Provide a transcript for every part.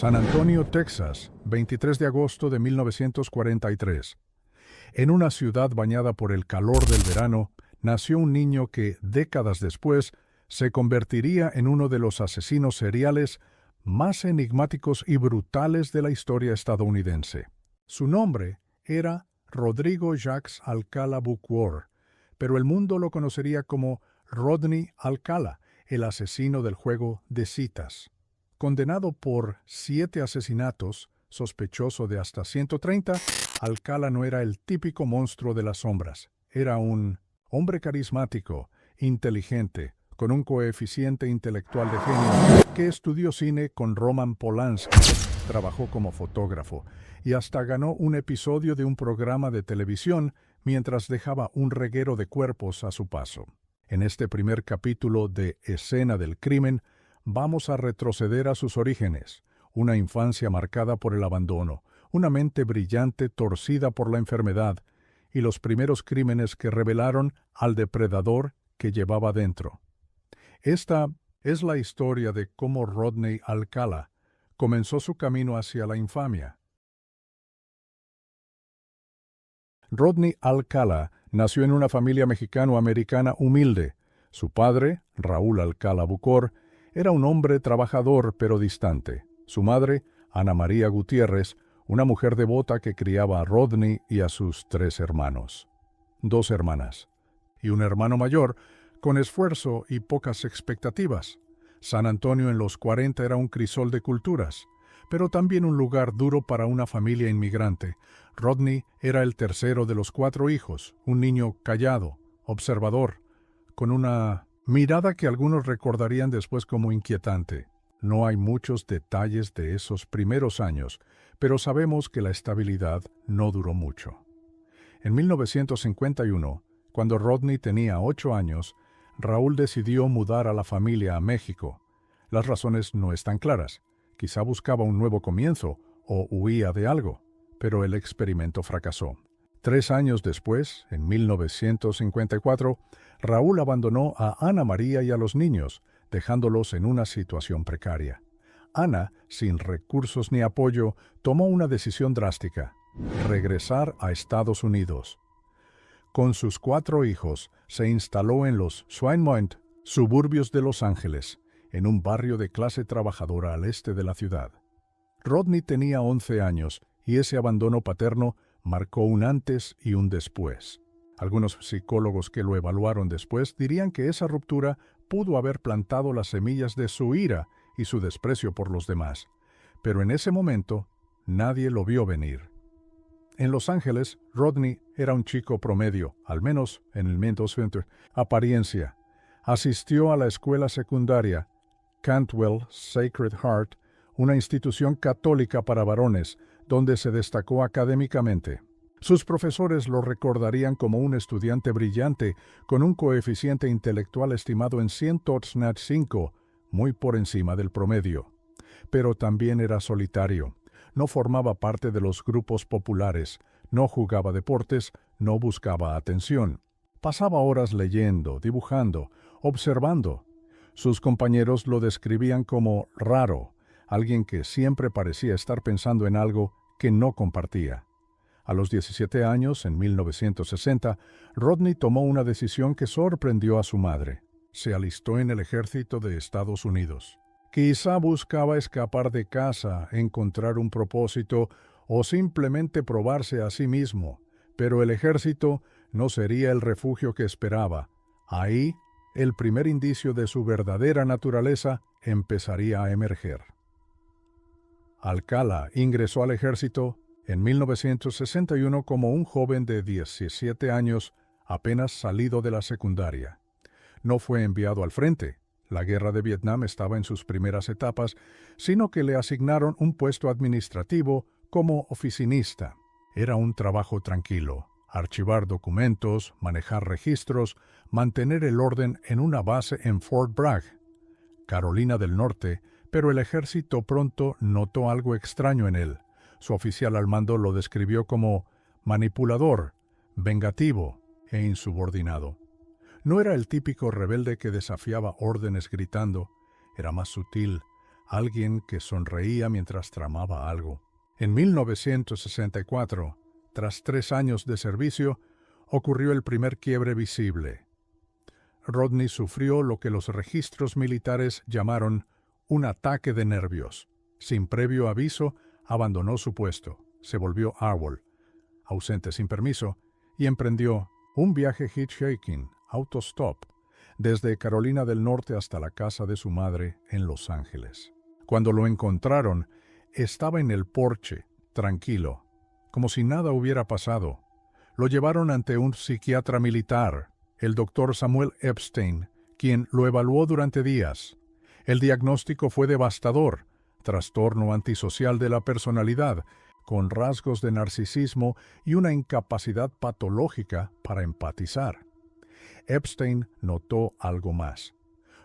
San Antonio, Texas, 23 de agosto de 1943. En una ciudad bañada por el calor del verano, nació un niño que, décadas después, se convertiría en uno de los asesinos seriales más enigmáticos y brutales de la historia estadounidense. Su nombre era Rodrigo Jacques Alcala Buquor, pero el mundo lo conocería como Rodney Alcala, el asesino del juego de citas. Condenado por 7 asesinatos, sospechoso de hasta 130, Alcala no era el típico monstruo de las sombras. Era un hombre carismático, inteligente, con un coeficiente intelectual de genio, que estudió cine con Roman Polanski, trabajó como fotógrafo y hasta ganó un episodio de un programa de televisión mientras dejaba un reguero de cuerpos a su paso. En este primer capítulo de Escena del Crimen, vamos a retroceder a sus orígenes, una infancia marcada por el abandono, una mente brillante torcida por la enfermedad y los primeros crímenes que revelaron al depredador que llevaba dentro. Esta es la historia de cómo Rodney Alcala comenzó su camino hacia la infamia. Rodney Alcala nació en una familia mexicano-americana humilde. Su padre, Raúl Alcala Buquor, era un hombre trabajador pero distante. Su madre, Ana María Gutiérrez, una mujer devota que criaba a Rodney y a sus 3 hermanos. 2 hermanas. Y un hermano mayor, con esfuerzo y pocas expectativas. San Antonio en los 40 era un crisol de culturas, pero también un lugar duro para una familia inmigrante. Rodney era el tercero de los 4 hijos, un niño callado, observador, con una mirada que algunos recordarían después como inquietante. No hay muchos detalles de esos primeros años, pero sabemos que la estabilidad no duró mucho. En 1951, cuando Rodney tenía 8 años, Raúl decidió mudar a la familia a México. Las razones no están claras. Quizá buscaba un nuevo comienzo o huía de algo, pero el experimento fracasó. 3 años después, en 1954, Raúl abandonó a Ana María y a los niños, dejándolos en una situación precaria. Ana, sin recursos ni apoyo, tomó una decisión drástica: regresar a Estados Unidos. Con sus 4 hijos, se instaló en los Swinemount, suburbios de Los Ángeles, en un barrio de clase trabajadora al este de la ciudad. Rodney tenía 11 años y ese abandono paterno marcó un antes y un después. Algunos psicólogos que lo evaluaron después dirían que esa ruptura pudo haber plantado las semillas de su ira y su desprecio por los demás. Pero en ese momento, nadie lo vio venir. En Los Ángeles, Rodney era un chico promedio, al menos en el mental center, apariencia. Asistió a la escuela secundaria Cantwell Sacred Heart, una institución católica para varones, donde se destacó académicamente. Sus profesores lo recordarían como un estudiante brillante, con un coeficiente intelectual estimado en 105, muy por encima del promedio. Pero también era solitario. No formaba parte de los grupos populares, no jugaba deportes, no buscaba atención. Pasaba horas leyendo, dibujando, observando. Sus compañeros lo describían como raro, alguien que siempre parecía estar pensando en algo que no compartía. A los 17 años, en 1960, Rodney tomó una decisión que sorprendió a su madre. Se alistó en el ejército de Estados Unidos. Quizá buscaba escapar de casa, encontrar un propósito o simplemente probarse a sí mismo, pero el ejército no sería el refugio que esperaba. Ahí, el primer indicio de su verdadera naturaleza empezaría a emerger. Alcala ingresó al ejército en 1961 como un joven de 17 años, apenas salido de la secundaria. No fue enviado al frente. La guerra de Vietnam estaba en sus primeras etapas, sino que le asignaron un puesto administrativo como oficinista. Era un trabajo tranquilo: archivar documentos, manejar registros, mantener el orden en una base en Fort Bragg, Carolina del Norte, pero el ejército pronto notó algo extraño en él. Su oficial al mando lo describió como manipulador, vengativo e insubordinado. No era el típico rebelde que desafiaba órdenes gritando, era más sutil, alguien que sonreía mientras tramaba algo. En 1964, tras 3 años de servicio, ocurrió el primer quiebre visible. Rodney sufrió lo que los registros militares llamaron un ataque de nervios. Sin previo aviso, abandonó su puesto, se volvió AWOL, ausente sin permiso, y emprendió un viaje hitchhiking, autostop, desde Carolina del Norte hasta la casa de su madre en Los Ángeles. Cuando lo encontraron, estaba en el porche, tranquilo, como si nada hubiera pasado. Lo llevaron ante un psiquiatra militar, el doctor Samuel Epstein, quien lo evaluó durante días. El diagnóstico fue devastador: trastorno antisocial de la personalidad, con rasgos de narcisismo y una incapacidad patológica para empatizar. Epstein notó algo más.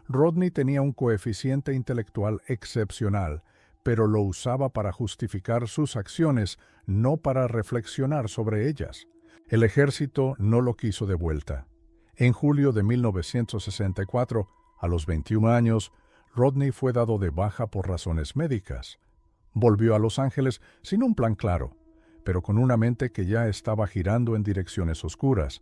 Rodney tenía un coeficiente intelectual excepcional, pero lo usaba para justificar sus acciones, no para reflexionar sobre ellas. El ejército no lo quiso de vuelta. En julio de 1964, a los 21 años, Rodney fue dado de baja por razones médicas. Volvió a Los Ángeles sin un plan claro, pero con una mente que ya estaba girando en direcciones oscuras.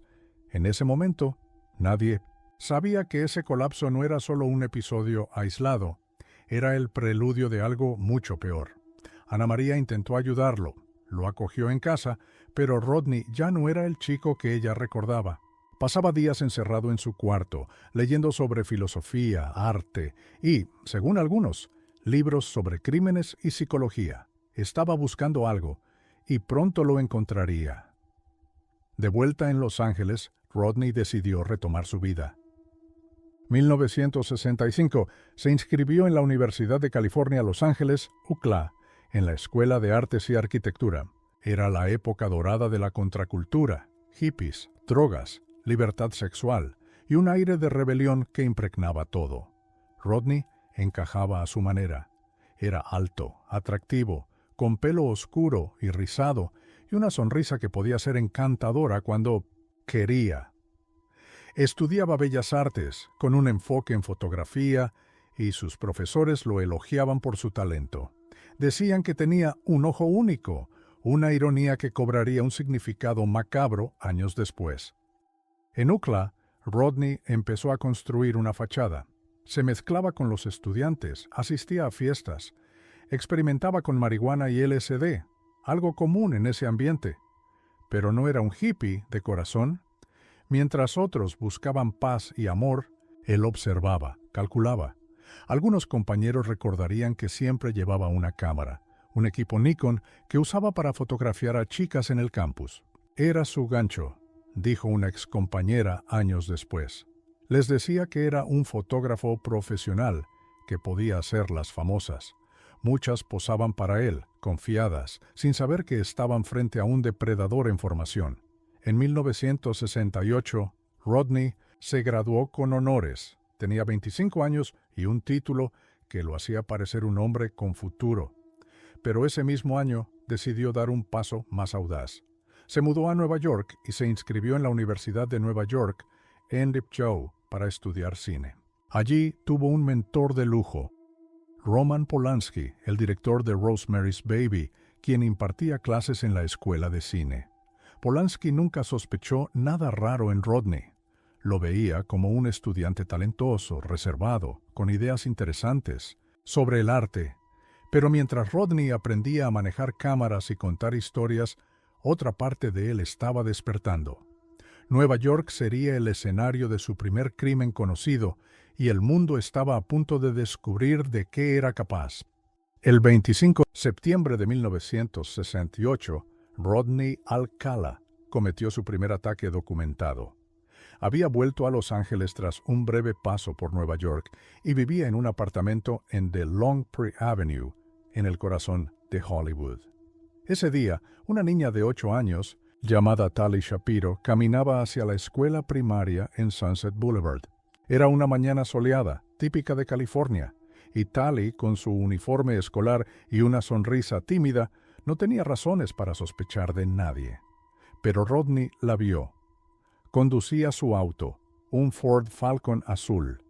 En ese momento, nadie sabía que ese colapso no era solo un episodio aislado, era el preludio de algo mucho peor. Ana María intentó ayudarlo, lo acogió en casa, pero Rodney ya no era el chico que ella recordaba. Pasaba días encerrado en su cuarto, leyendo sobre filosofía, arte y, según algunos, libros sobre crímenes y psicología. Estaba buscando algo, y pronto lo encontraría. De vuelta en Los Ángeles, Rodney decidió retomar su vida. 1965 se inscribió en la Universidad de California, Los Ángeles, UCLA, en la Escuela de Artes y Arquitectura. Era la época dorada de la contracultura, hippies, drogas, libertad sexual y un aire de rebelión que impregnaba todo. Rodney encajaba a su manera. Era alto, atractivo, con pelo oscuro y rizado y una sonrisa que podía ser encantadora cuando quería. Estudiaba bellas artes, con un enfoque en fotografía, y sus profesores lo elogiaban por su talento. Decían que tenía un ojo único, una ironía que cobraría un significado macabro años después. En UCLA, Rodney empezó a construir una fachada. Se mezclaba con los estudiantes, asistía a fiestas, experimentaba con marihuana y LSD, algo común en ese ambiente. Pero no era un hippie de corazón. Mientras otros buscaban paz y amor, él observaba, calculaba. Algunos compañeros recordarían que siempre llevaba una cámara, un equipo Nikon que usaba para fotografiar a chicas en el campus. Era su gancho, dijo una excompañera años después. Les decía que era un fotógrafo profesional, que podía hacerlas famosas. Muchas posaban para él, confiadas, sin saber que estaban frente a un depredador en formación. En 1968, Rodney se graduó con honores. Tenía 25 años y un título que lo hacía parecer un hombre con futuro. Pero ese mismo año decidió dar un paso más audaz. Se mudó a Nueva York y se inscribió en la Universidad de Nueva York, en Joe, para estudiar cine. Allí tuvo un mentor de lujo, Roman Polanski, el director de Rosemary's Baby, quien impartía clases en la escuela de cine. Polanski nunca sospechó nada raro en Rodney. Lo veía como un estudiante talentoso, reservado, con ideas interesantes sobre el arte. Pero mientras Rodney aprendía a manejar cámaras y contar historias, otra parte de él estaba despertando. Nueva York sería el escenario de su primer crimen conocido, y el mundo estaba a punto de descubrir de qué era capaz. El 25 de septiembre de 1968, Rodney Alcala cometió su primer ataque documentado. Había vuelto a Los Ángeles tras un breve paso por Nueva York y vivía en un apartamento en The Long Prairie Avenue, en el corazón de Hollywood. Ese día, una niña de 8 años, llamada Tali Shapiro, caminaba hacia la escuela primaria en Sunset Boulevard. Era una mañana soleada, típica de California, y Tali, con su uniforme escolar y una sonrisa tímida, no tenía razones para sospechar de nadie. Pero Rodney la vio. Conducía su auto, un Ford Falcon azul.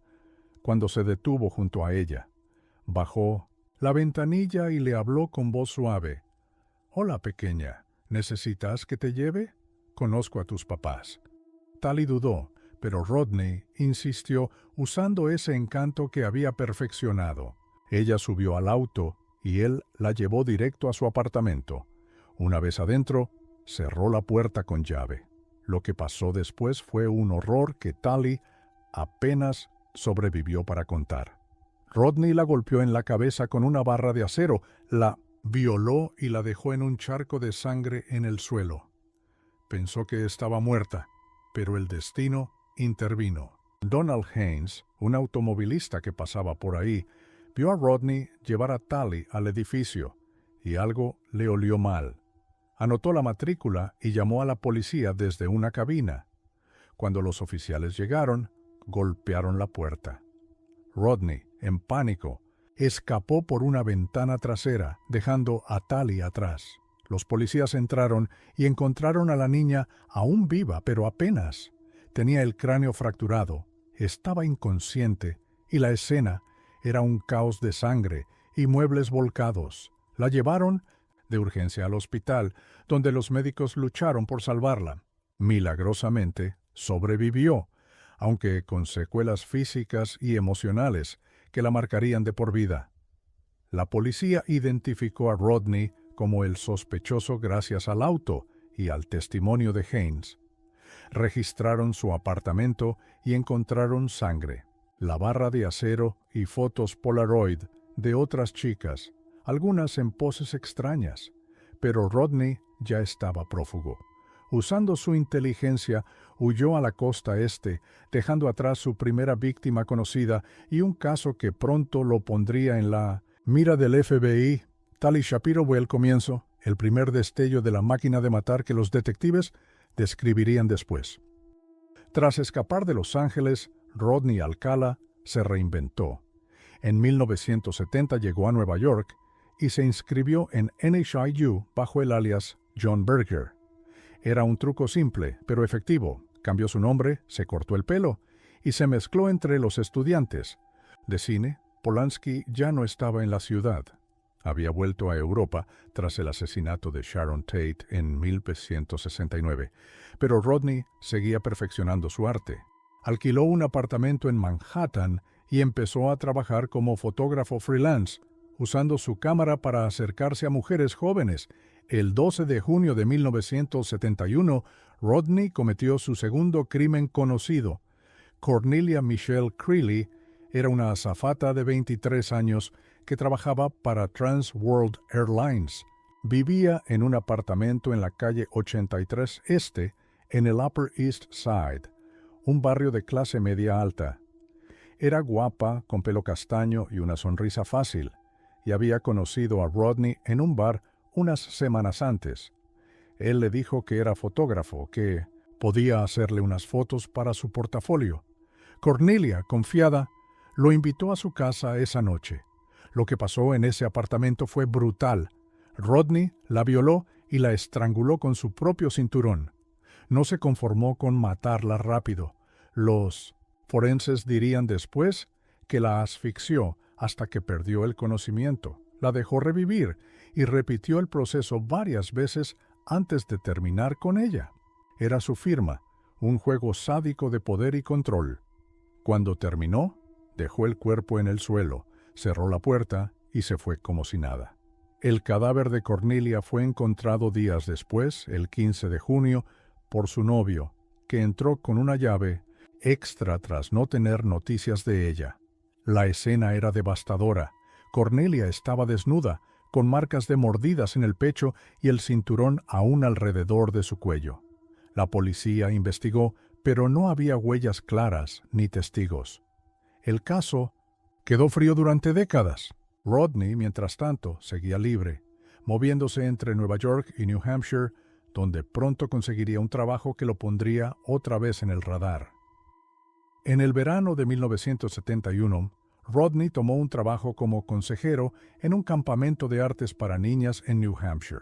Cuando se detuvo junto a ella, bajó la ventanilla y le habló con voz suave. «Hola, pequeña. ¿Necesitas que te lleve? Conozco a tus papás». Tali dudó, pero Rodney insistió usando ese encanto que había perfeccionado. Ella subió al auto y él la llevó directo a su apartamento. Una vez adentro, cerró la puerta con llave. Lo que pasó después fue un horror que Tali apenas sobrevivió para contar. Rodney la golpeó en la cabeza con una barra de acero, la violó y la dejó en un charco de sangre en el suelo. Pensó que estaba muerta, pero el destino intervino. Donald Haynes, un automovilista que pasaba por ahí, vio a Rodney llevar a Tali al edificio, y algo le olió mal. Anotó la matrícula y llamó a la policía desde una cabina. Cuando los oficiales llegaron, golpearon la puerta. Rodney, en pánico, escapó por una ventana trasera, dejando a Tali atrás. Los policías entraron y encontraron a la niña aún viva, pero apenas. Tenía el cráneo fracturado, estaba inconsciente, y la escena era un caos de sangre y muebles volcados. La llevaron de urgencia al hospital, donde los médicos lucharon por salvarla. Milagrosamente, sobrevivió, aunque con secuelas físicas y emocionales que la marcarían de por vida. La policía identificó a Rodney como el sospechoso gracias al auto y al testimonio de Haynes. Registraron su apartamento y encontraron sangre, la barra de acero y fotos Polaroid de otras chicas, algunas en poses extrañas, pero Rodney ya estaba prófugo. Usando su inteligencia, huyó a la costa este, dejando atrás su primera víctima conocida y un caso que pronto lo pondría en la mira del FBI. Tali Shapiro fue el comienzo, el primer destello de la máquina de matar que los detectives describirían después. Tras escapar de Los Ángeles, Rodney Alcala se reinventó. En 1970 llegó a Nueva York y se inscribió en NHIU bajo el alias John Berger. Era un truco simple, pero efectivo. Cambió su nombre, se cortó el pelo y se mezcló entre los estudiantes de cine. Polanski ya no estaba en la ciudad. Había vuelto a Europa tras el asesinato de Sharon Tate en 1969, pero Rodney seguía perfeccionando su arte. Alquiló un apartamento en Manhattan y empezó a trabajar como fotógrafo freelance, usando su cámara para acercarse a mujeres jóvenes. El 12 de junio de 1971, Rodney cometió su segundo crimen conocido. Cornelia Michelle Creeley era una azafata de 23 años que trabajaba para Trans World Airlines. Vivía en un apartamento en la calle 83 Este, en el Upper East Side, un barrio de clase media alta. Era guapa, con pelo castaño y una sonrisa fácil, y había conocido a Rodney en un bar unas semanas antes. Él le dijo que era fotógrafo, que podía hacerle unas fotos para su portafolio. Cornelia, confiada, lo invitó a su casa esa noche. Lo que pasó en ese apartamento fue brutal. Rodney la violó y la estranguló con su propio cinturón. No se conformó con matarla rápido. Los forenses dirían después que la asfixió hasta que perdió el conocimiento. La dejó revivir y repitió el proceso varias veces antes de terminar con ella. Era su firma, un juego sádico de poder y control. Cuando terminó, dejó el cuerpo en el suelo, cerró la puerta y se fue como si nada. El cadáver de Cornelia fue encontrado días después, el 15 de junio, por su novio, que entró con una llave extra tras no tener noticias de ella. La escena era devastadora. Cornelia estaba desnuda, con marcas de mordidas en el pecho y el cinturón aún alrededor de su cuello. La policía investigó, pero no había huellas claras ni testigos. El caso quedó frío durante décadas. Rodney, mientras tanto, seguía libre, moviéndose entre Nueva York y New Hampshire, donde pronto conseguiría un trabajo que lo pondría otra vez en el radar. En el verano de 1971, Rodney tomó un trabajo como consejero en un campamento de artes para niñas en New Hampshire.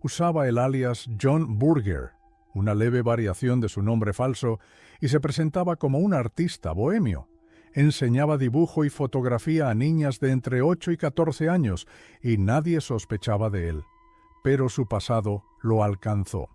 Usaba el alias John Burger, una leve variación de su nombre falso, y se presentaba como un artista bohemio. Enseñaba dibujo y fotografía a niñas de entre 8 y 14 años y nadie sospechaba de él. Pero su pasado lo alcanzó.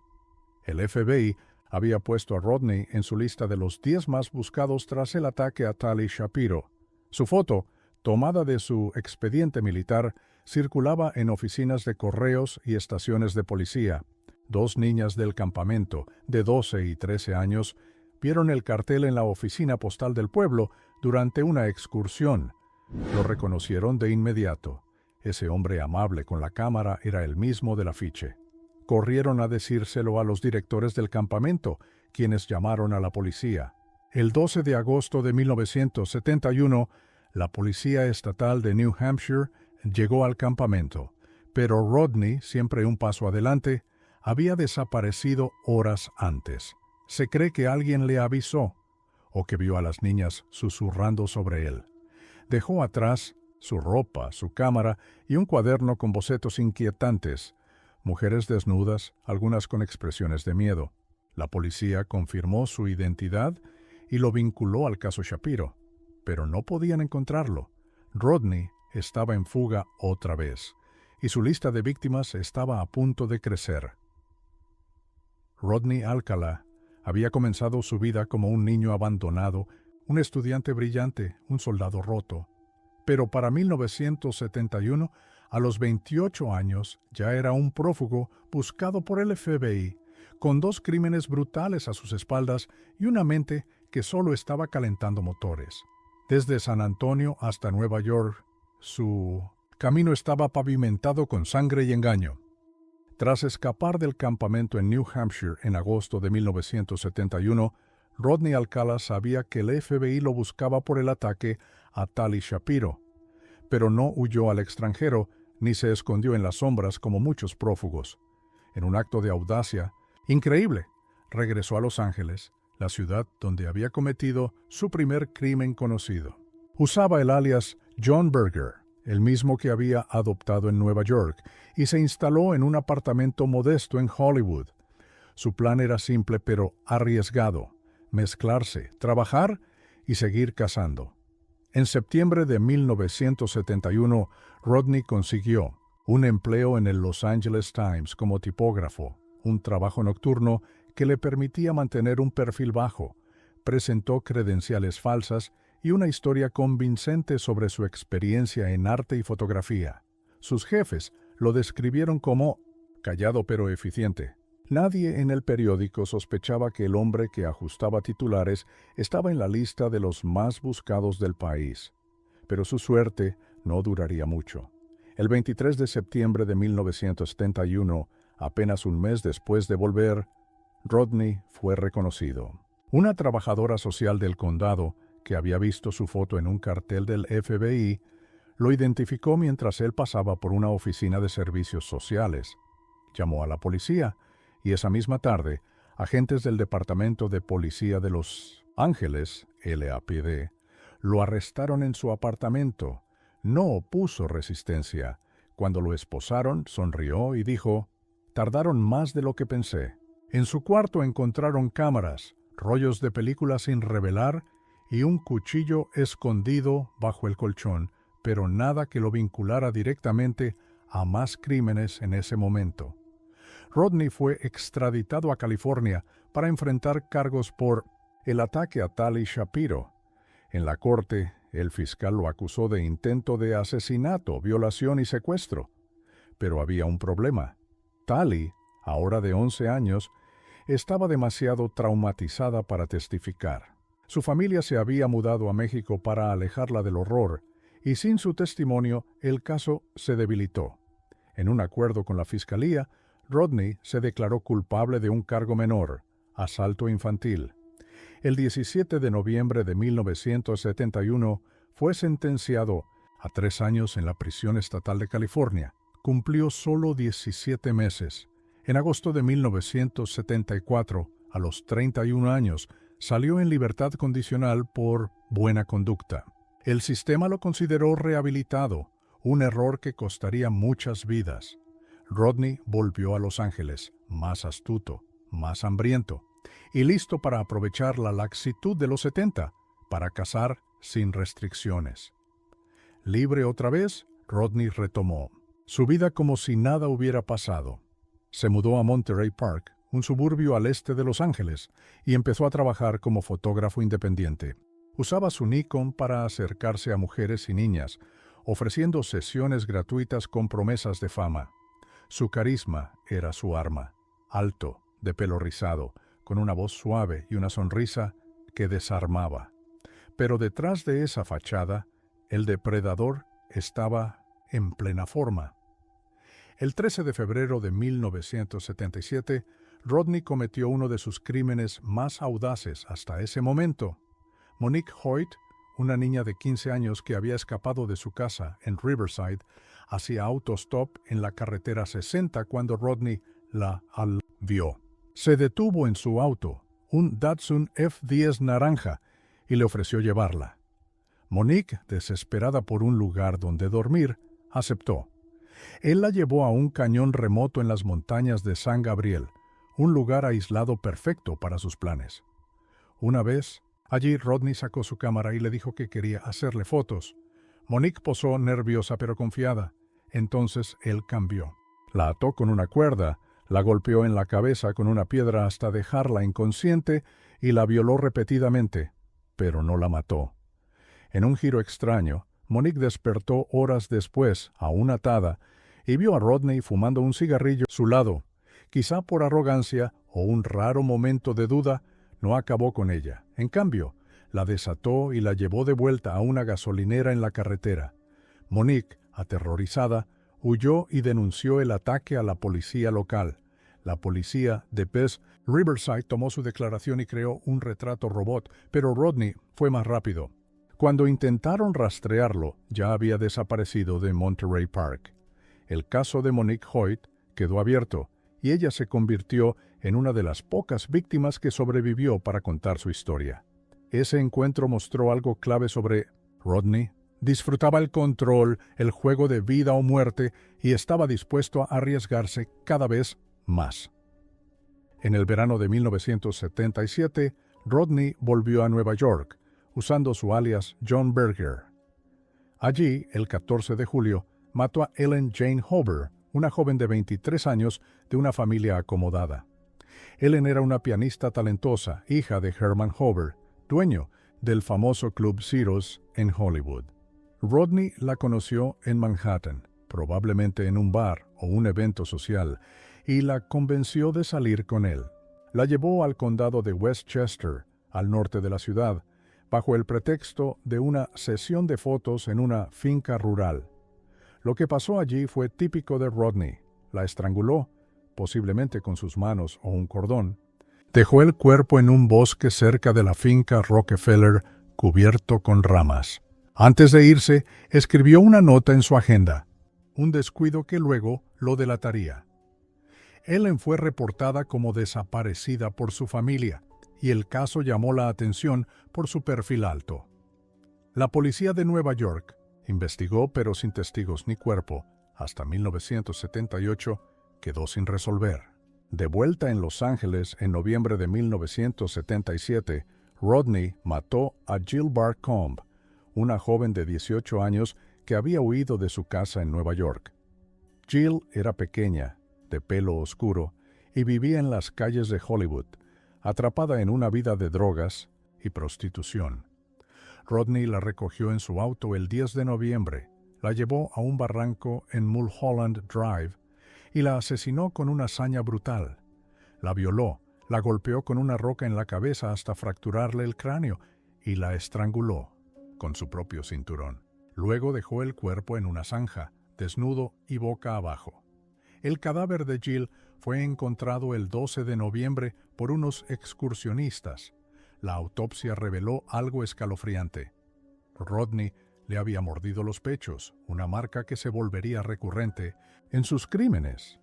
El FBI había puesto a Rodney en su lista de los 10 más buscados tras el ataque a Tali Shapiro. Su foto, tomada de su expediente militar, circulaba en oficinas de correos y estaciones de policía. 2 niñas del campamento, de 12 y 13 años, vieron el cartel en la oficina postal del pueblo durante una excursión. Lo reconocieron de inmediato. Ese hombre amable con la cámara era el mismo del afiche. Corrieron a decírselo a los directores del campamento, quienes llamaron a la policía. El 12 de agosto de 1971, la Policía Estatal de New Hampshire llegó al campamento, pero Rodney, siempre un paso adelante, había desaparecido horas antes. Se cree que alguien le avisó, o que vio a las niñas susurrando sobre él. Dejó atrás su ropa, su cámara y un cuaderno con bocetos inquietantes. Mujeres desnudas, algunas con expresiones de miedo. La policía confirmó su identidad y lo vinculó al caso Shapiro, pero no podían encontrarlo. Rodney estaba en fuga otra vez, y su lista de víctimas estaba a punto de crecer. Rodney Alcala había comenzado su vida como un niño abandonado, un estudiante brillante, un soldado roto. Pero para 1971, a los 28 años, ya era un prófugo buscado por el FBI, con 2 crímenes brutales a sus espaldas y una mente que solo estaba calentando motores. Desde San Antonio hasta Nueva York, su camino estaba pavimentado con sangre y engaño. Tras escapar del campamento en New Hampshire en agosto de 1971, Rodney Alcala sabía que el FBI lo buscaba por el ataque a Tali Shapiro, pero no huyó al extranjero ni se escondió en las sombras como muchos prófugos. En un acto de audacia increíble, regresó a Los Ángeles, la ciudad donde había cometido su primer crimen conocido. Usaba el alias John Berger, el mismo que había adoptado en Nueva York, y se instaló en un apartamento modesto en Hollywood. Su plan era simple pero arriesgado: mezclarse, trabajar y seguir cazando. En septiembre de 1971, Rodney consiguió un empleo en el Los Angeles Times como tipógrafo, un trabajo nocturno que le permitía mantener un perfil bajo. Presentó credenciales falsas y una historia convincente sobre su experiencia en arte y fotografía. Sus jefes lo describieron como callado pero eficiente. Nadie en el periódico sospechaba que el hombre que ajustaba titulares estaba en la lista de los más buscados del país. Pero su suerte no duraría mucho. El 23 de septiembre de 1971, apenas un mes después de volver, Rodney fue reconocido. Una trabajadora social del condado, que había visto su foto en un cartel del FBI, lo identificó mientras él pasaba por una oficina de servicios sociales. Llamó a la policía, y esa misma tarde, agentes del Departamento de Policía de Los Ángeles, LAPD, lo arrestaron en su apartamento. No opuso resistencia. Cuando lo esposaron, sonrió y dijo: «Tardaron más de lo que pensé». En su cuarto encontraron cámaras, rollos de películas sin revelar y un cuchillo escondido bajo el colchón, pero nada que lo vinculara directamente a más crímenes en ese momento. Rodney fue extraditado a California para enfrentar cargos por el ataque a Tali Shapiro. En la corte, el fiscal lo acusó de intento de asesinato, violación y secuestro. Pero había un problema. Tali, ahora de 11 años, estaba demasiado traumatizada para testificar. Su familia se había mudado a México para alejarla del horror, y sin su testimonio el caso se debilitó. En un acuerdo con la fiscalía, Rodney se declaró culpable de un cargo menor, asalto infantil. El 17 de noviembre de 1971 fue sentenciado a 3 años en la prisión estatal de California. Cumplió solo 17 meses. En agosto de 1974, a los 31 años, salió en libertad condicional por buena conducta. El sistema lo consideró rehabilitado, un error que costaría muchas vidas. Rodney volvió a Los Ángeles, más astuto, más hambriento, y listo para aprovechar la laxitud de los 70, para cazar sin restricciones. Libre otra vez, Rodney retomó su vida como si nada hubiera pasado. Se mudó a Monterey Park, un suburbio al este de Los Ángeles, y empezó a trabajar como fotógrafo independiente. Usaba su Nikon para acercarse a mujeres y niñas, ofreciendo sesiones gratuitas con promesas de fama. Su carisma era su arma. Alto, de pelo rizado, con una voz suave y una sonrisa que desarmaba. Pero detrás de esa fachada, el depredador estaba en plena forma. El 13 de febrero de 1977, Rodney cometió uno de sus crímenes más audaces hasta ese momento. Monique Hoyt, una niña de 15 años que había escapado de su casa en Riverside, hacía autostop en la carretera 60 cuando Rodney la vio. Se detuvo en su auto, un Datsun F10 naranja, y le ofreció llevarla. Monique, desesperada por un lugar donde dormir, aceptó. Él la llevó a un cañón remoto en las montañas de San Gabriel, un lugar aislado perfecto para sus planes. Una vez, allí Rodney sacó su cámara y le dijo que quería hacerle fotos. Monique posó nerviosa pero confiada. Entonces él cambió. La ató con una cuerda, la golpeó en la cabeza con una piedra hasta dejarla inconsciente y la violó repetidamente, pero no la mató. En un giro extraño, Monique despertó horas después, aún atada, y vio a Rodney fumando un cigarrillo a su lado. Quizá por arrogancia o un raro momento de duda, no acabó con ella. En cambio, la desató y la llevó de vuelta a una gasolinera en la carretera. Monique, aterrorizada, huyó y denunció el ataque a la policía local. La policía de Riverside tomó su declaración y creó un retrato robot, pero Rodney fue más rápido. Cuando intentaron rastrearlo, ya había desaparecido de Monterey Park. El caso de Monique Hoyt quedó abierto y ella se convirtió en una de las pocas víctimas que sobrevivió para contar su historia. Ese encuentro mostró algo clave sobre Rodney. Disfrutaba el control, el juego de vida o muerte y estaba dispuesto a arriesgarse cada vez más. En el verano de 1977, Rodney volvió a Nueva York, usando su alias John Berger. Allí, el 14 de julio, mató a Ellen Jane Hover, una joven de 23 años de una familia acomodada. Ellen era una pianista talentosa, hija de Herman Hover, dueño del famoso Club Zeros en Hollywood. Rodney la conoció en Manhattan, probablemente en un bar o un evento social, y la convenció de salir con él. La llevó al condado de Westchester, al norte de la ciudad, bajo el pretexto de una sesión de fotos en una finca rural. Lo que pasó allí fue típico de Rodney. La estranguló, posiblemente con sus manos o un cordón. Dejó el cuerpo en un bosque cerca de la finca Rockefeller, cubierto con ramas. Antes de irse, escribió una nota en su agenda, un descuido que luego lo delataría. Ellen fue reportada como desaparecida por su familia, y el caso llamó la atención por su perfil alto. La policía de Nueva York investigó, pero sin testigos ni cuerpo. Hasta 1978 quedó sin resolver. De vuelta en Los Ángeles en noviembre de 1977, Rodney mató a Jill Barcombe, una joven de 18 años que había huido de su casa en Nueva York. Jill era pequeña, de pelo oscuro, y vivía en las calles de Hollywood, atrapada en una vida de drogas y prostitución. Rodney la recogió en su auto el 10 de noviembre, la llevó a un barranco en Mulholland Drive y la asesinó con una hazaña brutal. La violó, la golpeó con una roca en la cabeza hasta fracturarle el cráneo y la estranguló con su propio cinturón. Luego dejó el cuerpo en una zanja, desnudo y boca abajo. El cadáver de Jill fue encontrado el 12 de noviembre por unos excursionistas. La autopsia reveló algo escalofriante. Rodney le había mordido los pechos, una marca que se volvería recurrente en sus crímenes.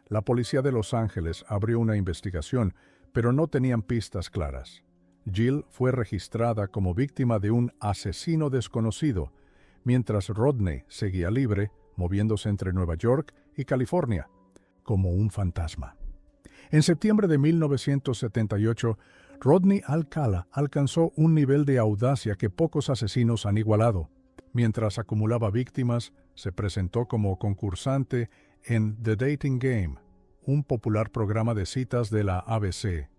La policía de Los Ángeles abrió una investigación, pero no tenían pistas claras. Jill fue registrada como víctima de un asesino desconocido, mientras Rodney seguía libre, moviéndose entre Nueva York y California, como un fantasma. En septiembre de 1978, Rodney Alcala alcanzó un nivel de audacia que pocos asesinos han igualado. Mientras acumulaba víctimas, se presentó como concursante en The Dating Game, un popular programa de citas de la ABC.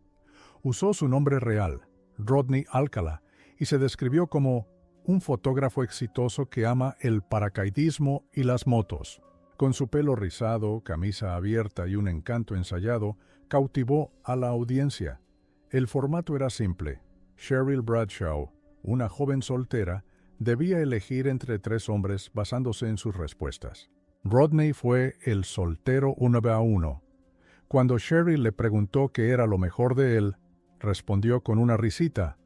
Usó su nombre real, Rodney Alcala, y se describió como un fotógrafo exitoso que ama el paracaidismo y las motos. Con su pelo rizado, camisa abierta y un encanto ensayado, cautivó a la audiencia. El formato era simple. Cheryl Bradshaw, una joven soltera, debía elegir entre 3 hombres basándose en sus respuestas. Rodney fue el soltero 1 a 1. Cuando Cheryl le preguntó qué era lo mejor de él, respondió con una risita: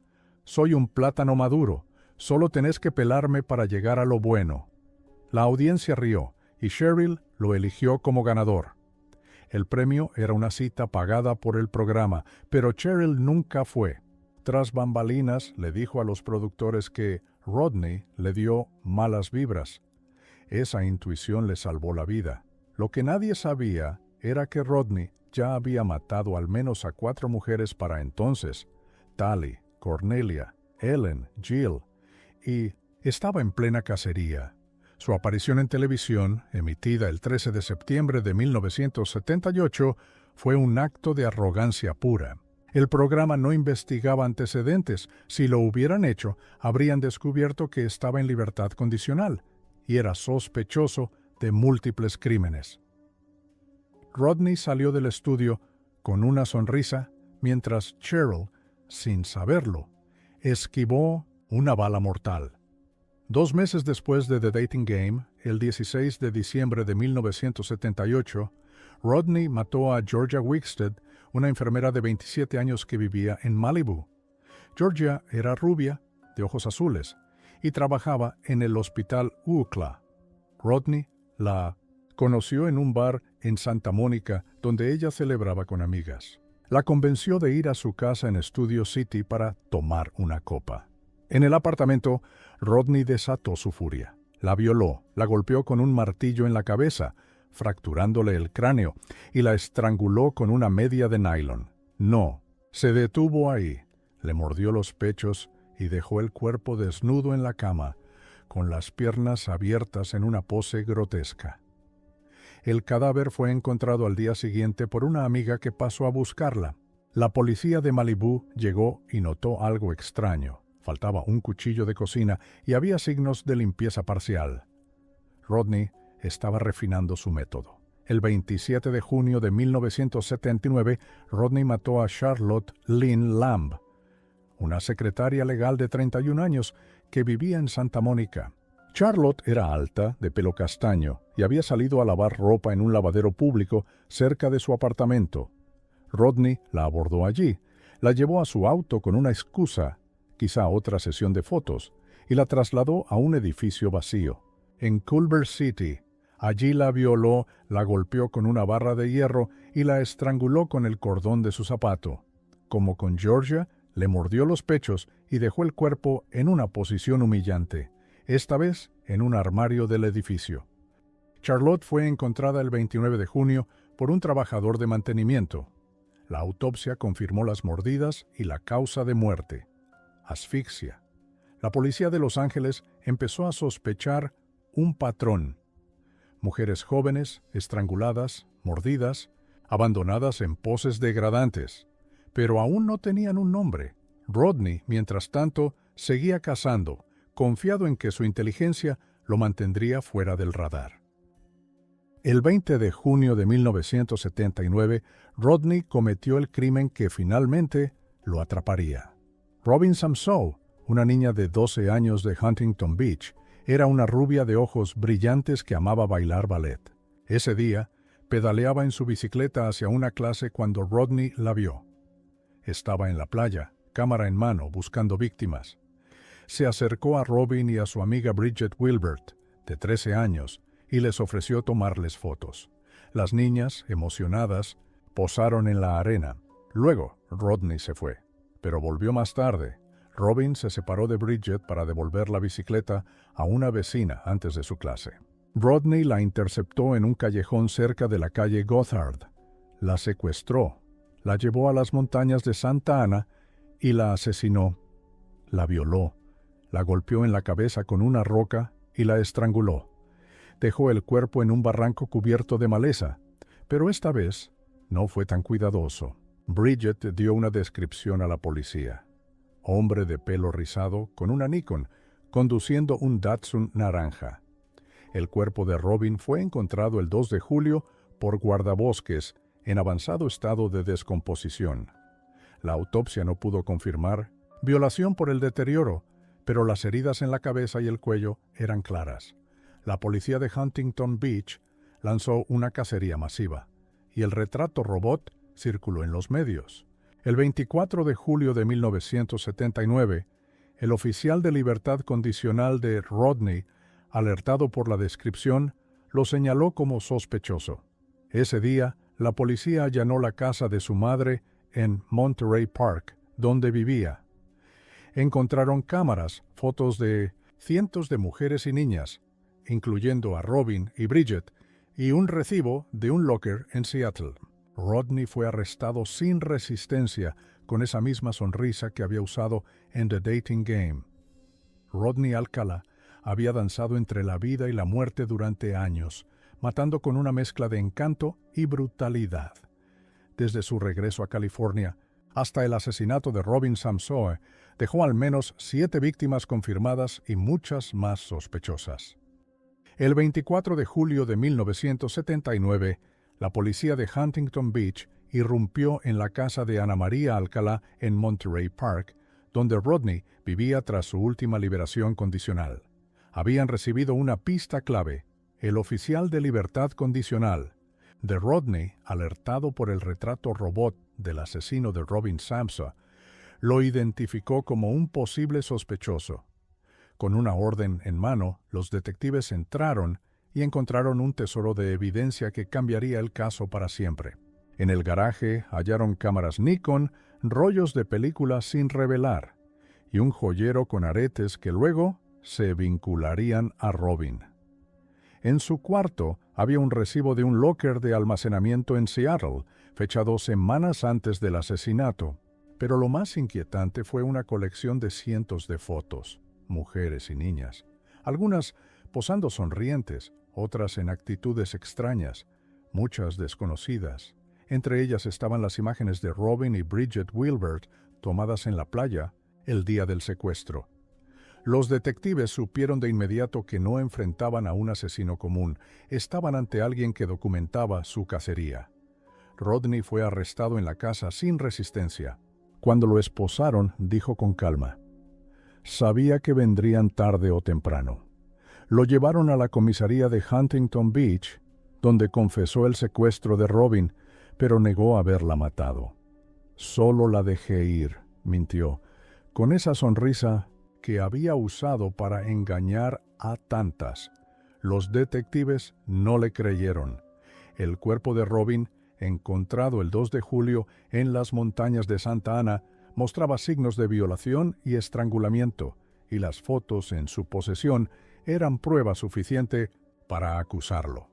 «Soy un plátano maduro, solo tenés que pelarme para llegar a lo bueno». La audiencia rió y Cheryl lo eligió como ganador. El premio era una cita pagada por el programa, pero Cheryl nunca fue. Tras bambalinas, le dijo a los productores que Rodney le dio malas vibras. Esa intuición le salvó la vida. Lo que nadie sabía era que Rodney ya había matado al menos a 4 mujeres para entonces: Tally, Cornelia, Ellen, Jill, y estaba en plena cacería. Su aparición en televisión, emitida el 13 de septiembre de 1978, fue un acto de arrogancia pura. El programa no investigaba antecedentes. Si lo hubieran hecho, habrían descubierto que estaba en libertad condicional y era sospechoso de múltiples crímenes. Rodney salió del estudio con una sonrisa, mientras Cheryl, sin saberlo, esquivó una bala mortal. 2 meses después de The Dating Game, el 16 de diciembre de 1978, Rodney mató a Georgia Wicksted, una enfermera de 27 años que vivía en Malibu. Georgia era rubia, de ojos azules, y trabajaba en el hospital UCLA. Rodney la conoció en un bar en Santa Mónica, donde ella celebraba con amigas. La convenció de ir a su casa en Studio City para tomar una copa. En el apartamento, Rodney desató su furia. La violó, la golpeó con un martillo en la cabeza, fracturándole el cráneo, y la estranguló con una media de nylon. No, se detuvo ahí, le mordió los pechos y dejó el cuerpo desnudo en la cama, con las piernas abiertas en una pose grotesca. El cadáver fue encontrado al día siguiente por una amiga que pasó a buscarla. La policía de Malibú llegó y notó algo extraño. Faltaba un cuchillo de cocina y había signos de limpieza parcial. Rodney estaba refinando su método. El 27 de junio de 1979, Rodney mató a Charlotte Lynn Lamb, una secretaria legal de 31 años que vivía en Santa Mónica. Charlotte era alta, de pelo castaño, y había salido a lavar ropa en un lavadero público cerca de su apartamento. Rodney la abordó allí, la llevó a su auto con una excusa, quizá otra sesión de fotos, y la trasladó a un edificio vacío. En Culver City, allí la violó, la golpeó con una barra de hierro y la estranguló con el cordón de su zapato. Como con Georgia, le mordió los pechos y dejó el cuerpo en una posición humillante, esta vez en un armario del edificio. Charlotte fue encontrada el 29 de junio por un trabajador de mantenimiento. La autopsia confirmó las mordidas y la causa de muerte: asfixia. La policía de Los Ángeles empezó a sospechar un patrón: mujeres jóvenes, estranguladas, mordidas, abandonadas en poses degradantes. Pero aún no tenían un nombre. Rodney, mientras tanto, seguía cazando, confiado en que su inteligencia lo mantendría fuera del radar. El 20 de junio de 1979, Rodney cometió el crimen que finalmente lo atraparía. Robin Samsoe, una niña de 12 años de Huntington Beach, era una rubia de ojos brillantes que amaba bailar ballet. Ese día, pedaleaba en su bicicleta hacia una clase cuando Rodney la vio. Estaba en la playa, cámara en mano, buscando víctimas. Se acercó a Robin y a su amiga Bridget Wilbert, de 13 años, y les ofreció tomarles fotos. Las niñas, emocionadas, posaron en la arena. Luego, Rodney se fue, pero volvió más tarde. Robin se separó de Bridget para devolver la bicicleta a una vecina antes de su clase. Rodney la interceptó en un callejón cerca de la calle Gothard. La secuestró, la llevó a las montañas de Santa Ana y la asesinó. La violó, la golpeó en la cabeza con una roca y la estranguló. Dejó el cuerpo en un barranco cubierto de maleza, pero esta vez no fue tan cuidadoso. Bridget dio una descripción a la policía. Hombre de pelo rizado con una Nikon, conduciendo un Datsun naranja. El cuerpo de Robin fue encontrado el 2 de julio por guardabosques en avanzado estado de descomposición. La autopsia no pudo confirmar violación por el deterioro, pero las heridas en la cabeza y el cuello eran claras. La policía de Huntington Beach lanzó una cacería masiva, y el retrato robot circuló en los medios. El 24 de julio de 1979, el oficial de libertad condicional de Rodney, alertado por la descripción, lo señaló como sospechoso. Ese día, la policía allanó la casa de su madre en Monterey Park, donde vivía. Encontraron cámaras, fotos de cientos de mujeres y niñas, incluyendo a Robin y Bridget, y un recibo de un locker en Seattle. Rodney fue arrestado sin resistencia, con esa misma sonrisa que había usado en The Dating Game. Rodney Alcala había danzado entre la vida y la muerte durante años, matando con una mezcla de encanto y brutalidad. Desde su regreso a California hasta el asesinato de Robin Samsoe, dejó al menos 7 víctimas confirmadas y muchas más sospechosas. El 24 de julio de 1979, la policía de Huntington Beach irrumpió en la casa de Ana María Alcalá en Monterey Park, donde Rodney vivía tras su última liberación condicional. Habían recibido una pista clave: el oficial de libertad condicional de Rodney, alertado por el retrato robot del asesino de Robin Samsoe, lo identificó como un posible sospechoso. Con una orden en mano, los detectives entraron y encontraron un tesoro de evidencia que cambiaría el caso para siempre. En el garaje hallaron cámaras Nikon, rollos de películas sin revelar, y un joyero con aretes que luego se vincularían a Robin. En su cuarto había un recibo de un locker de almacenamiento en Seattle, fechado semanas antes del asesinato. Pero lo más inquietante fue una colección de cientos de fotos, mujeres y niñas, algunas posando sonrientes, otras en actitudes extrañas, muchas desconocidas. Entre ellas estaban las imágenes de Robin y Bridget Wilbert tomadas en la playa el día del secuestro. Los detectives supieron de inmediato que no enfrentaban a un asesino común, estaban ante alguien que documentaba su cacería. Rodney fue arrestado en la casa sin resistencia. Cuando lo esposaron, dijo con calma: «Sabía que vendrían tarde o temprano». Lo llevaron a la comisaría de Huntington Beach, donde confesó el secuestro de Robin, pero negó haberla matado. «Solo la dejé ir», mintió, con esa sonrisa que había usado para engañar a tantas. Los detectives no le creyeron. El cuerpo de Robin, encontrado el 2 de julio en las montañas de Santa Ana, mostraba signos de violación y estrangulamiento, y las fotos en su posesión eran prueba suficiente para acusarlo.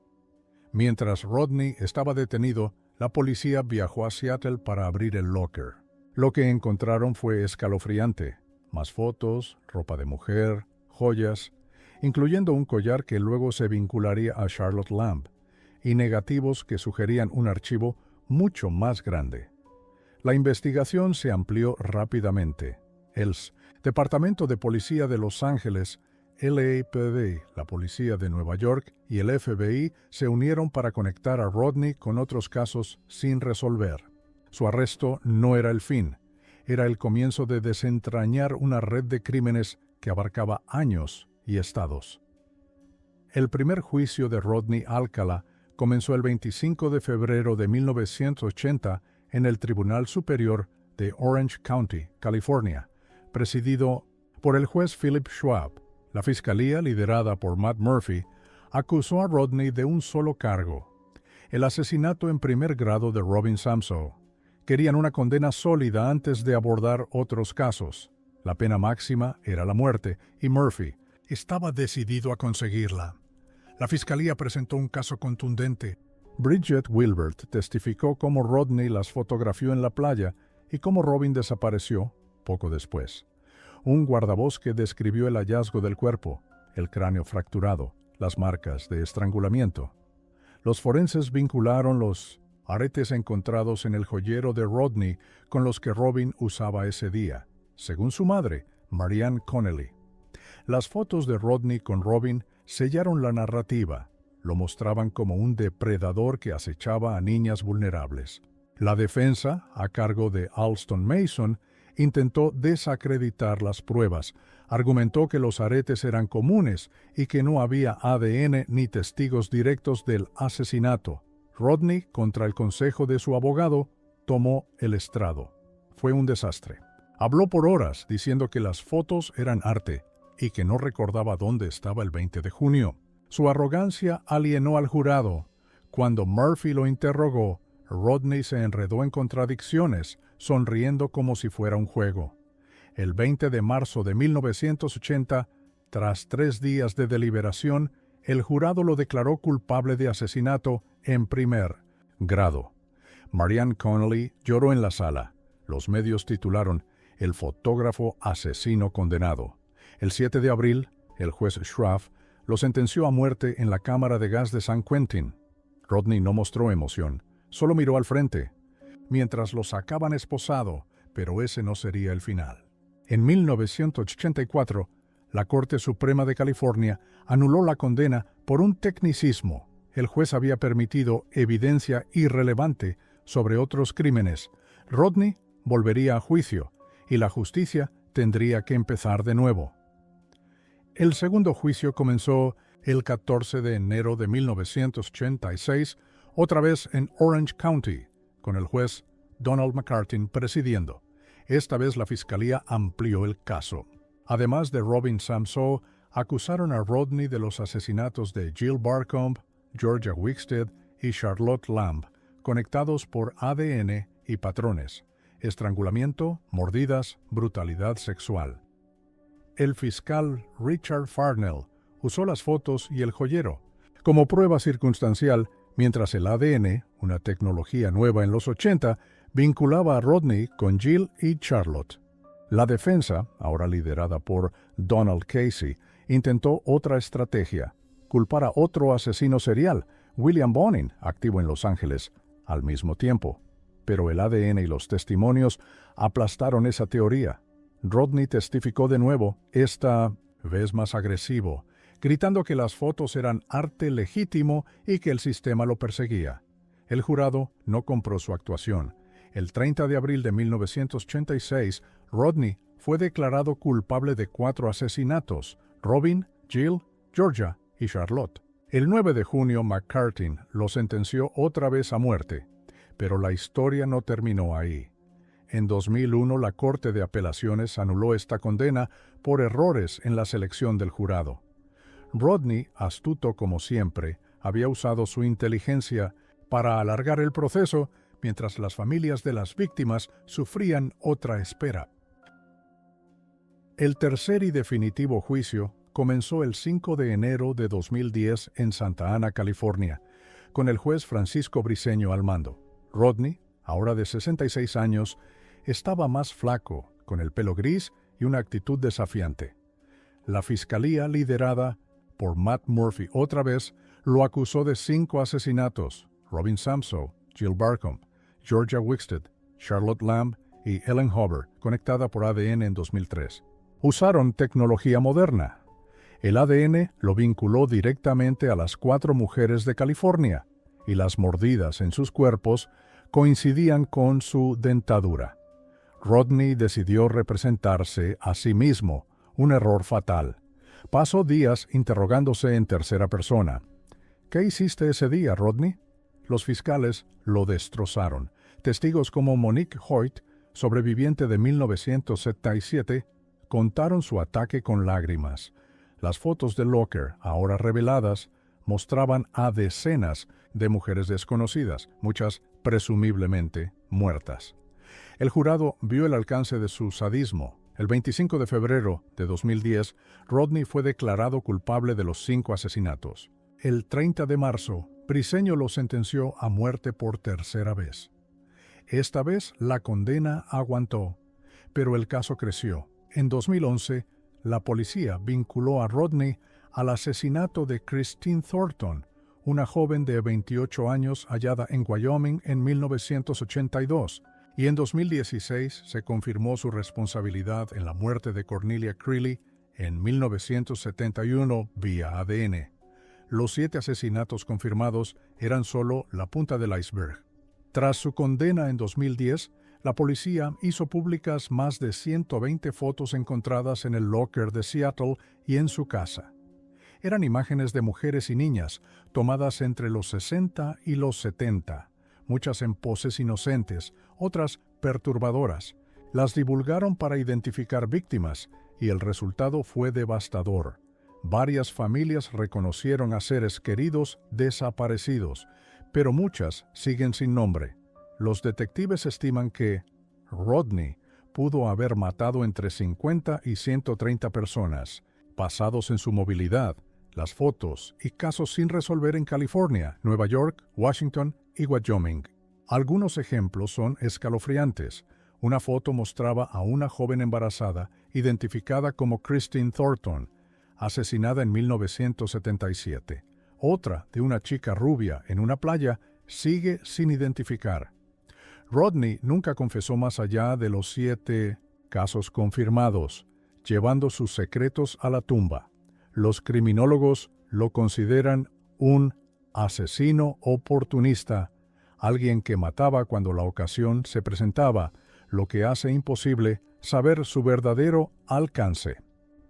Mientras Rodney estaba detenido, la policía viajó a Seattle para abrir el locker. Lo que encontraron fue escalofriante: más fotos, ropa de mujer, joyas, incluyendo un collar que luego se vincularía a Charlotte Lamb, y negativos que sugerían un archivo mucho más grande. La investigación se amplió rápidamente. El Departamento de Policía de Los Ángeles, LAPD, la Policía de Nueva York y el FBI se unieron para conectar a Rodney con otros casos sin resolver. Su arresto no era el fin, era el comienzo de desentrañar una red de crímenes que abarcaba años y estados. El primer juicio de Rodney Alcala comenzó el 25 de febrero de 1980 en el Tribunal Superior de Orange County, California, presidido por el juez Philip Schwab. La fiscalía, liderada por Matt Murphy, acusó a Rodney de un solo cargo: el asesinato en primer grado de Robin Samsoe. Querían una condena sólida antes de abordar otros casos. La pena máxima era la muerte, y Murphy estaba decidido a conseguirla. La fiscalía presentó un caso contundente. Bridget Wilbert testificó cómo Rodney las fotografió en la playa y cómo Robin desapareció poco después. Un guardabosque describió el hallazgo del cuerpo, el cráneo fracturado, las marcas de estrangulamiento. Los forenses vincularon los aretes encontrados en el joyero de Rodney con los que Robin usaba ese día, según su madre, Marianne Connelly. Las fotos de Rodney con Robin sellaron la narrativa, lo mostraban como un depredador que acechaba a niñas vulnerables. La defensa, a cargo de Alston Mason, intentó desacreditar las pruebas, argumentó que los aretes eran comunes y que no había ADN ni testigos directos del asesinato. Rodney, contra el consejo de su abogado, tomó el estrado. Fue un desastre. Habló por horas diciendo que las fotos eran arte y que no recordaba dónde estaba el 20 de junio. Su arrogancia alienó al jurado. Cuando Murphy lo interrogó, Rodney se enredó en contradicciones, sonriendo como si fuera un juego. El 20 de marzo de 1980, tras 3 días de deliberación, el jurado lo declaró culpable de asesinato en primer grado. Marianne Connelly lloró en la sala. Los medios titularon "El fotógrafo asesino condenado". El 7 de abril, el juez Schraff lo sentenció a muerte en la cámara de gas de San Quentin. Rodney no mostró emoción, solo miró al frente, mientras lo sacaban esposado, pero ese no sería el final. En 1984, la Corte Suprema de California anuló la condena por un tecnicismo. El juez había permitido evidencia irrelevante sobre otros crímenes. Rodney volvería a juicio y la justicia tendría que empezar de nuevo. El segundo juicio comenzó el 14 de enero de 1986, otra vez en Orange County, con el juez Donald McCartin presidiendo. Esta vez la fiscalía amplió el caso. Además de Robin Samsoe, acusaron a Rodney de los asesinatos de Jill Barcombe, Georgia Wickstead y Charlotte Lamb, conectados por ADN y patrones, estrangulamiento, mordidas, brutalidad sexual. El fiscal Richard Farnell usó las fotos y el joyero como prueba circunstancial, mientras el ADN, una tecnología nueva en los 80, vinculaba a Rodney con Jill y Charlotte. La defensa, ahora liderada por Donald Casey, intentó otra estrategia: culpar a otro asesino serial, William Bonin, activo en Los Ángeles, al mismo tiempo. Pero el ADN y los testimonios aplastaron esa teoría. Rodney testificó de nuevo, esta vez más agresivo, gritando que las fotos eran arte legítimo y que el sistema lo perseguía. El jurado no compró su actuación. El 30 de abril de 1986, Rodney fue declarado culpable de 4 asesinatos: Robin, Jill, Georgia y Charlotte. El 9 de junio, McCartin lo sentenció otra vez a muerte, pero la historia no terminó ahí. En 2001, la Corte de Apelaciones anuló esta condena por errores en la selección del jurado. Rodney, astuto como siempre, había usado su inteligencia para alargar el proceso mientras las familias de las víctimas sufrían otra espera. El tercer y definitivo juicio comenzó el 5 de enero de 2010 en Santa Ana, California, con el juez Francisco Briceño al mando. Rodney, ahora de 66 años, estaba más flaco, con el pelo gris y una actitud desafiante. La fiscalía, liderada por Matt Murphy otra vez, lo acusó de 5 asesinatos: Robin Samsoe, Jill Barcombe, Georgia Wickstead, Charlotte Lamb y Ellen Huber, conectada por ADN en 2003. Usaron tecnología moderna. El ADN lo vinculó directamente a las 4 mujeres de California, y las mordidas en sus cuerpos coincidían con su dentadura. Rodney decidió representarse a sí mismo, un error fatal. Pasó días interrogándose en tercera persona. ¿Qué hiciste ese día, Rodney? Los fiscales lo destrozaron. Testigos como Monique Hoyt, sobreviviente de 1977, contaron su ataque con lágrimas. Las fotos de Locker, ahora reveladas, mostraban a decenas de mujeres desconocidas, muchas presumiblemente muertas. El jurado vio el alcance de su sadismo. El 25 de febrero de 2010, Rodney fue declarado culpable de los 5 asesinatos. El 30 de marzo, Briceño lo sentenció a muerte por tercera vez. Esta vez la condena aguantó, pero el caso creció. En 2011, la policía vinculó a Rodney al asesinato de Christine Thornton, una joven de 28 años hallada en Wyoming en 1982, y en 2016 se confirmó su responsabilidad en la muerte de Cornelia Creeley en 1971 vía ADN. Los 7 asesinatos confirmados eran solo la punta del iceberg. Tras su condena en 2010, la policía hizo públicas más de 120 fotos encontradas en el locker de Seattle y en su casa. Eran imágenes de mujeres y niñas tomadas entre los 60 y los 70, muchas en poses inocentes, otras perturbadoras. Las divulgaron para identificar víctimas y el resultado fue devastador. Varias familias reconocieron a seres queridos desaparecidos, pero muchas siguen sin nombre. Los detectives estiman que Rodney pudo haber matado entre 50 y 130 personas, basados en su movilidad, las fotos y casos sin resolver en California, Nueva York, Washington y Wyoming. Algunos ejemplos son escalofriantes. Una foto mostraba a una joven embarazada identificada como Christine Thornton, asesinada en 1977. Otra de una chica rubia en una playa sigue sin identificar. Rodney nunca confesó más allá de los 7 casos confirmados, llevando sus secretos a la tumba. Los criminólogos lo consideran un asesino oportunista, alguien que mataba cuando la ocasión se presentaba, lo que hace imposible saber su verdadero alcance.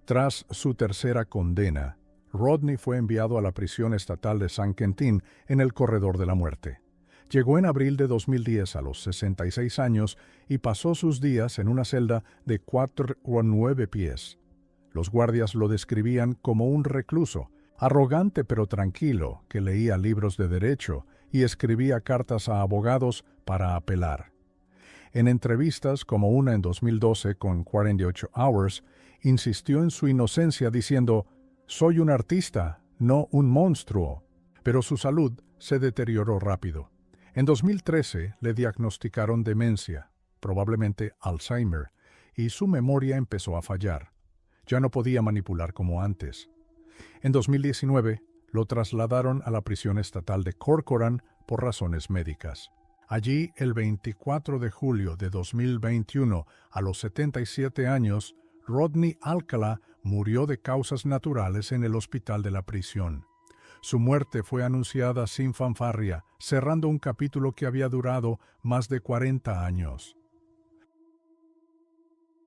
Tras su tercera condena, Rodney fue enviado a la prisión estatal de San Quentin en el corredor de la muerte. Llegó en abril de 2010 a los 66 años y pasó sus días en una celda de 4 o 9 pies. Los guardias lo describían como un recluso, arrogante pero tranquilo, que leía libros de derecho y escribía cartas a abogados para apelar. En entrevistas como una en 2012 con 48 Hours, insistió en su inocencia diciendo: «Soy un artista, no un monstruo». Pero su salud se deterioró rápido. En 2013 le diagnosticaron demencia, probablemente Alzheimer, y su memoria empezó a fallar. Ya no podía manipular como antes. En 2019 lo trasladaron a la prisión estatal de Corcoran por razones médicas. Allí, el 24 de julio de 2021, a los 77 años, Rodney Alcala murió de causas naturales en el hospital de la prisión. Su muerte fue anunciada sin fanfarria, cerrando un capítulo que había durado más de 40 años.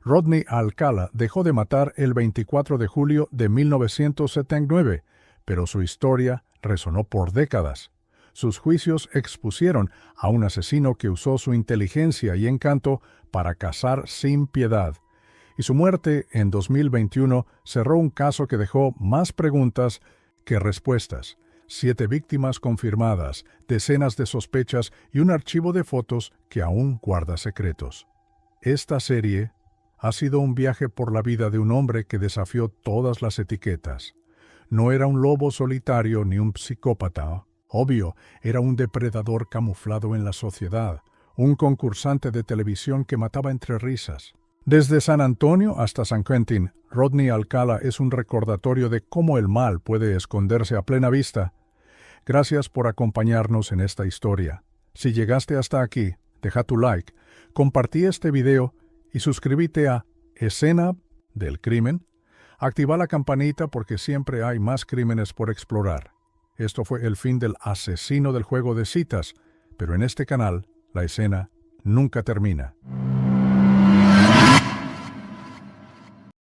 Rodney Alcala dejó de matar el 24 de julio de 1979, pero su historia resonó por décadas. Sus juicios expusieron a un asesino que usó su inteligencia y encanto para cazar sin piedad. Y su muerte en 2021 cerró un caso que dejó más preguntas que respuestas. 7 víctimas confirmadas, decenas de sospechas y un archivo de fotos que aún guarda secretos. Esta serie ha sido un viaje por la vida de un hombre que desafió todas las etiquetas. No era un lobo solitario ni un psicópata. Obvio, era un depredador camuflado en la sociedad, un concursante de televisión que mataba entre risas. Desde San Antonio hasta San Quentin, Rodney Alcala es un recordatorio de cómo el mal puede esconderse a plena vista. Gracias por acompañarnos en esta historia. Si llegaste hasta aquí, deja tu like, compartí este video y suscríbete a Escena del Crimen. Activa la campanita porque siempre hay más crímenes por explorar. Esto fue el fin del asesino del juego de citas, pero en este canal la escena nunca termina.